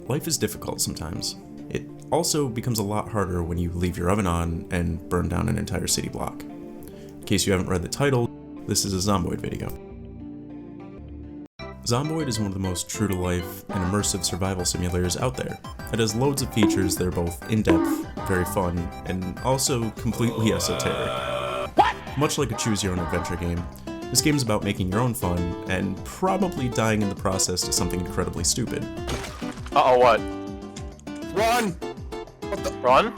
Life is difficult sometimes. It also becomes a lot harder when you leave your oven on and burn down an entire city block. In case you haven't read the title, this is a Zomboid video. Zomboid is one of the most true-to-life and immersive survival simulators out there. It has loads of features that are both in-depth, very fun, and also completely esoteric. Much like a choose-your-own-adventure game, this game is about making your own fun, and probably dying in the process to something incredibly stupid. Uh-oh, what? Run! What the? Run?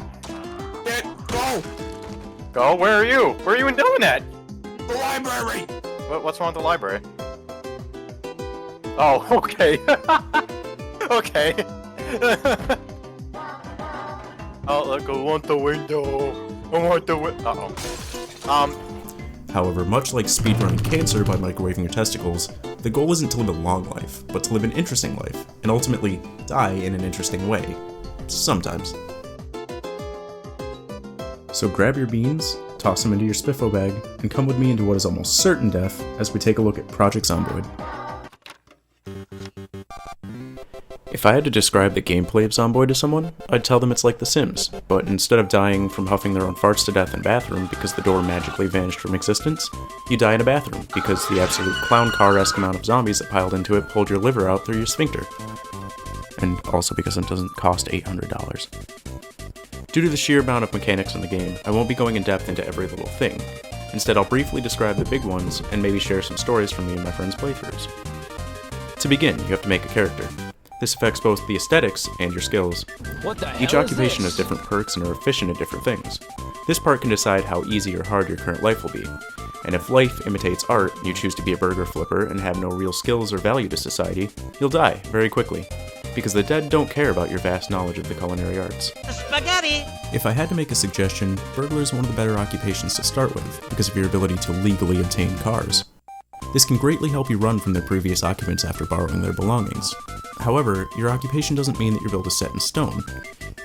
Go! Go? Where are you? Where are you even doing that? The library! What's wrong with the library? Oh, okay. Okay. Oh, look, I want the window. I want the Uh-oh. However, much like speedrunning cancer by microwaving your testicles, the goal isn't to live a long life, but to live an interesting life, and ultimately die in an interesting way. Sometimes. So grab your beans, toss them into your spiffo bag, and come with me into what is almost certain death as we take a look at Project Zomboid. If I had to describe the gameplay of Zomboid to someone, I'd tell them it's like The Sims, but instead of dying from huffing their own farts to death in a bathroom because the door magically vanished from existence, you die in a bathroom because the absolute clown car-esque amount of zombies that piled into it pulled your liver out through your sphincter. And also because it doesn't cost $800. Due to the sheer amount of mechanics in the game, I won't be going in depth into every little thing. Instead, I'll briefly describe the big ones and maybe share some stories from me and my friends' playthroughs. To begin, you have to make a character. This affects both the aesthetics and your skills. Each occupation has different perks and are efficient at different things. This part can decide how easy or hard your current life will be. And if life imitates art, and you choose to be a burger flipper and have no real skills or value to society, you'll die very quickly. Because the dead don't care about your vast knowledge of the culinary arts. Spaghetti! If I had to make a suggestion, burglar is one of the better occupations to start with, because of your ability to legally obtain cars. This can greatly help you run from their previous occupants after borrowing their belongings. However, your occupation doesn't mean that your build is set in stone.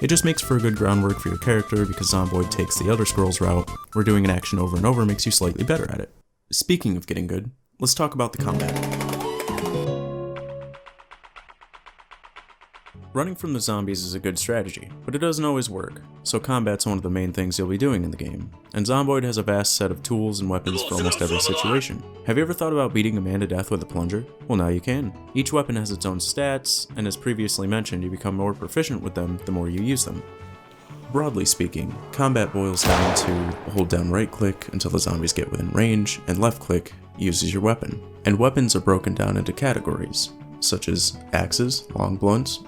It just makes for a good groundwork for your character because Zomboid takes the Elder Scrolls route, where doing an action over and over makes you slightly better at it. Speaking of getting good, let's talk about the combat. Running from the zombies is a good strategy, but it doesn't always work, so combat's one of the main things you'll be doing in the game, and Zomboid has a vast set of tools and weapons for almost every situation. Have you ever thought about beating a man to death with a plunger? Well, now you can. Each weapon has its own stats, and as previously mentioned, you become more proficient with them the more you use them. Broadly speaking, combat boils down to hold down right click until the zombies get within range, and left click uses your weapon. And weapons are broken down into categories, such as axes, long blunts,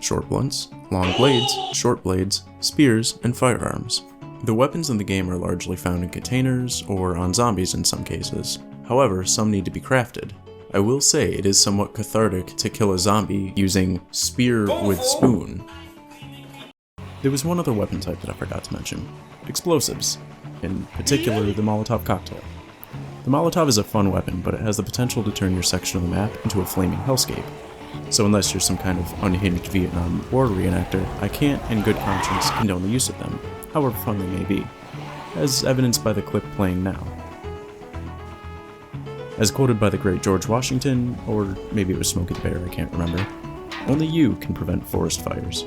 long blades, short blades, spears, and firearms. The weapons in the game are largely found in containers, or on zombies in some cases. However, some need to be crafted. I will say it is somewhat cathartic to kill a zombie using spear with spoon. There was one other weapon type that I forgot to mention. Explosives. In particular, the Molotov cocktail. The Molotov is a fun weapon, but it has the potential to turn your section of the map into a flaming hellscape. So unless you're some kind of unhinged Vietnam War reenactor, I can't in good conscience condone the use of them, however fun they may be, as evidenced by the clip playing now. As quoted by the great George Washington, or maybe it was Smokey the Bear, I can't remember, only you can prevent forest fires.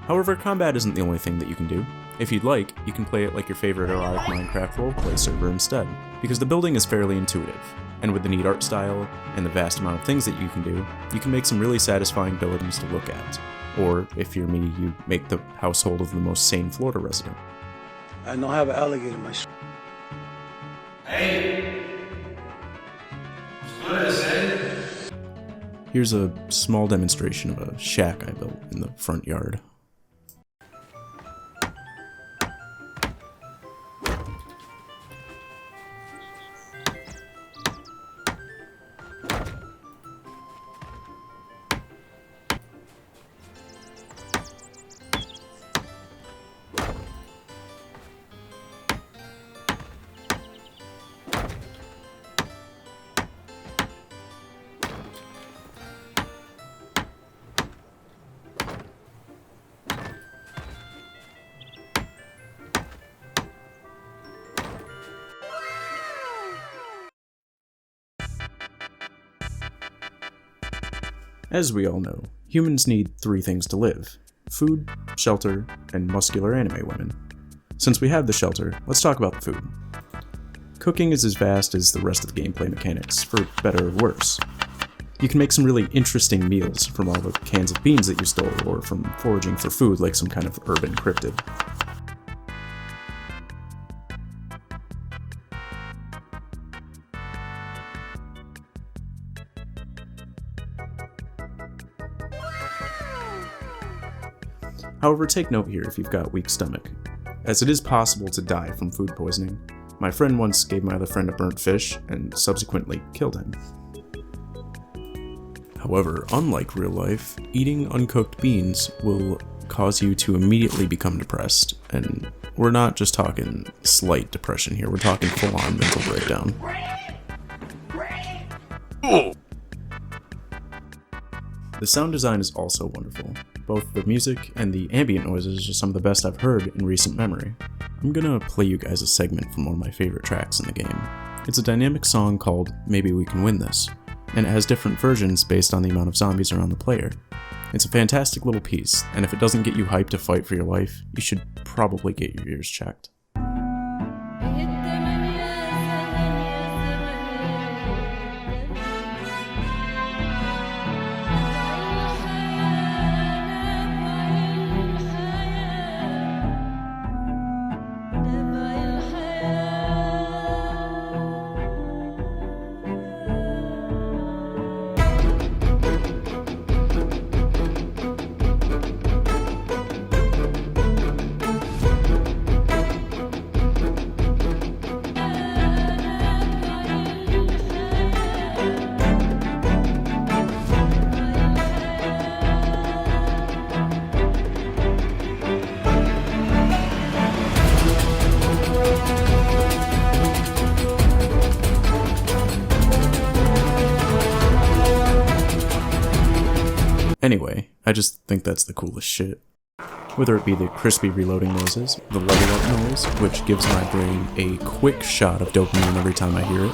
However, combat isn't the only thing that you can do. If you'd like, you can play it like your favorite erotic Minecraft roleplay server instead, because the building is fairly intuitive, and with the neat art style and the vast amount of things that you can make some really satisfying buildings to look at. Or, if you're me, you make the household of the most sane Florida resident. I don't have an alligator in my Hey! What is it? Here's a small demonstration of a shack I built in the front yard. As we all know, humans need 3 things to live: food, shelter, and muscular anime women. Since we have the shelter, let's talk about the food. Cooking is as vast as the rest of the gameplay mechanics, for better or worse. You can make some really interesting meals from all the cans of beans that you stole, or from foraging for food like some kind of urban cryptid. However, take note here if you've got a weak stomach, as it is possible to die from food poisoning. My friend once gave my other friend a burnt fish, and subsequently killed him. However, unlike real life, eating uncooked beans will cause you to immediately become depressed, and we're not just talking slight depression here, we're talking full-on mental breakdown. The sound design is also wonderful. Both the music and the ambient noises are some of the best I've heard in recent memory. I'm gonna play you guys a segment from one of my favorite tracks in the game. It's a dynamic song called Maybe We Can Win This, and it has different versions based on the amount of zombies around the player. It's a fantastic little piece, and if it doesn't get you hyped to fight for your life, you should probably get your ears checked. Anyway, I just think that's the coolest shit. Whether it be the crispy reloading noises, the level up noise, which gives my brain a quick shot of dopamine every time I hear it,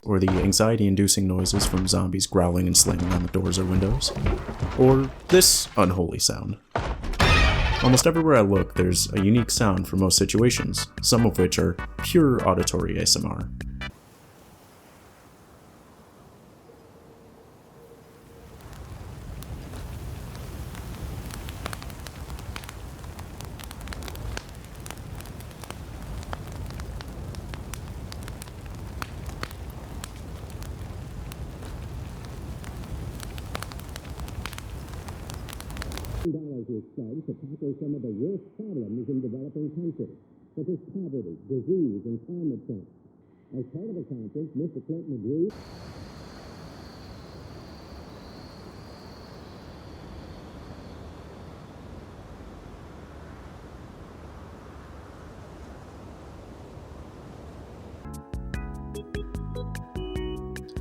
or the anxiety-inducing noises from zombies growling and slamming on the doors or windows, or this unholy sound. Almost everywhere I look, there's a unique sound for most situations, some of which are pure auditory ASMR. $1 is spent to tackle some of the worst problems in developing countries, such as poverty, disease, and climate change. As part of the conference, Mr. Clinton agreed.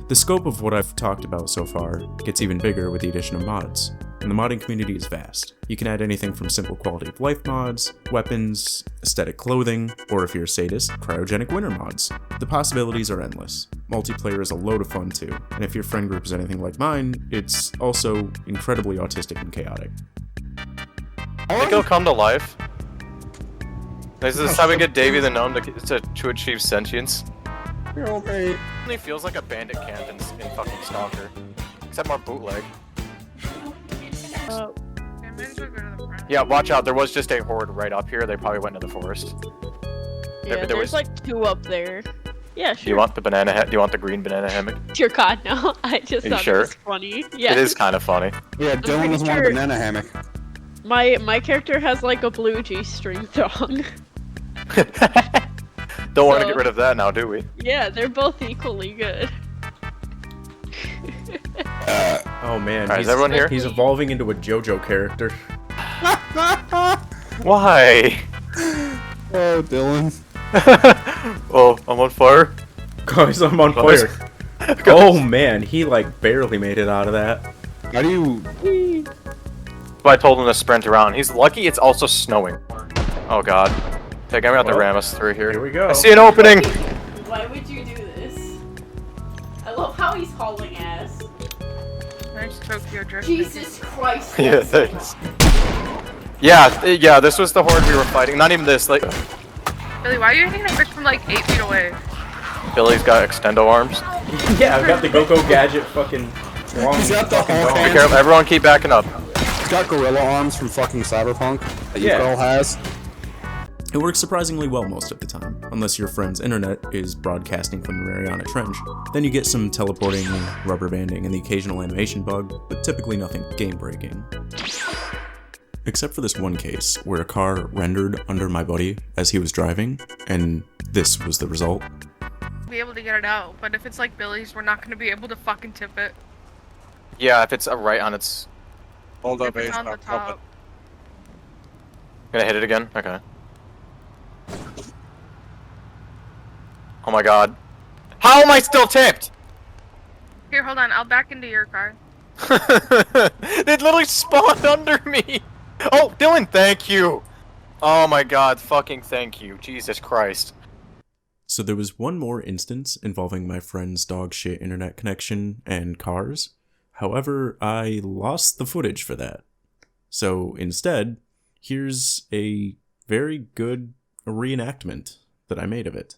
The scope of what I've talked about so far gets even bigger with the addition of mods, and the modding community is vast. You can add anything from simple quality of life mods, weapons, aesthetic clothing, or if you're a sadist, cryogenic winter mods. The possibilities are endless. Multiplayer is a load of fun too, and if your friend group is anything like mine, it's also incredibly autistic and chaotic. I think he'll come to life. This is how we get Davy the Gnome to achieve sentience. You're okay. He feels like a bandit camp in fucking Stalker. Except more bootleg. Yeah, watch out, there was just a horde right up here, they probably went to the forest. Yeah, there's like 2 up there. Yeah, sure. Do you want the banana do you want the green banana hammock? Dear God, no. I just thought it was funny. Yeah. It is kind of funny. Yeah, Dylan doesn't want a banana hammock. My character has like a blue G-string thong. Don't want to get rid of that now, do we? Yeah, they're both equally good. Oh man, is everyone here? He's evolving into a JoJo character. Why? Oh, Dylan. Oh, I'm on fire. Guys, I'm on fire. Oh man, he like barely made it out of that. How do you... But I told him to sprint around. He's lucky it's also snowing. Oh god. Okay, I'm gonna have to ram us through here. Here we go. I see an opening! Why would you do this? I love how he's hauling ass. Nice Tokyo drift. Jesus Christ. Yeah, thanks. Yeah, this was the horde we were fighting. Not even this, like... Billy, why are you hitting a bitch from like 8 feet away? Billy's got extendo arms. Yeah, I've got the Go-Go Gadget fucking long He's got the fucking Hulk dong. Be hands. careful, everyone keep backing up. He's got gorilla arms from fucking Cyberpunk that Yeah. Girl has. It works surprisingly well most of the time, unless your friend's internet is broadcasting from the Mariana Trench. Then you get some teleporting, rubber banding, and the occasional animation bug, but typically nothing game-breaking. Except for this one case, where a car rendered under my buddy as he was driving, and this was the result. Be able to get it out, but if it's like Billy's, we're not gonna be able to fucking tip it. Yeah, if it's right on its... Hold If it's on the top. Gonna hit it again? Okay. Oh my god. How am I still tipped? Here, hold on. I'll back into your car. It literally spawned under me! Oh, Dylan, thank you! Oh my god, fucking thank you. Jesus Christ. So there was one more instance involving my friend's dog shit internet connection and cars. However, I lost the footage for that. So instead, here's a very good reenactment that I made of it.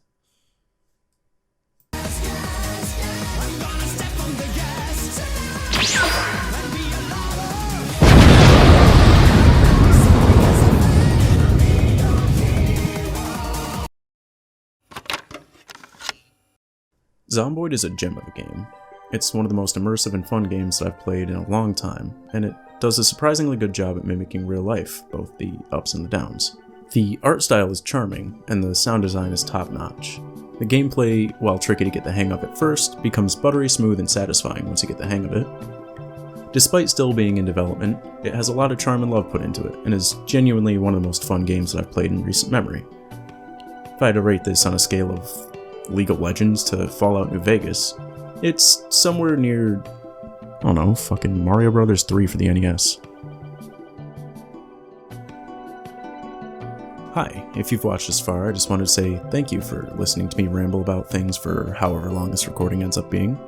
Zomboid is a gem of a game. It's one of the most immersive and fun games that I've played in a long time, and it does a surprisingly good job at mimicking real life, both the ups and the downs. The art style is charming, and the sound design is top-notch. The gameplay, while tricky to get the hang of at first, becomes buttery smooth and satisfying once you get the hang of it. Despite still being in development, it has a lot of charm and love put into it, and is genuinely one of the most fun games that I've played in recent memory. If I had to rate this on a scale of League of Legends to Fallout New Vegas, it's somewhere near, I don't know, fucking Mario Bros. 3 for the NES. Hi, if you've watched this far, I just wanted to say thank you for listening to me ramble about things for however long this recording ends up being.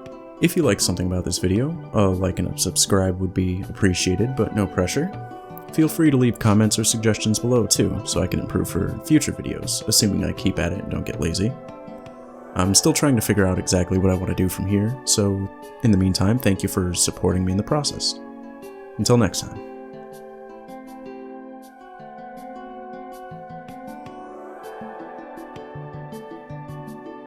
If you like something about this video, a like and a subscribe would be appreciated, but no pressure. Feel free to leave comments or suggestions below too, so I can improve for future videos, assuming I keep at it and don't get lazy. I'm still trying to figure out exactly what I want to do from here, so in the meantime, thank you for supporting me in the process. Until next time.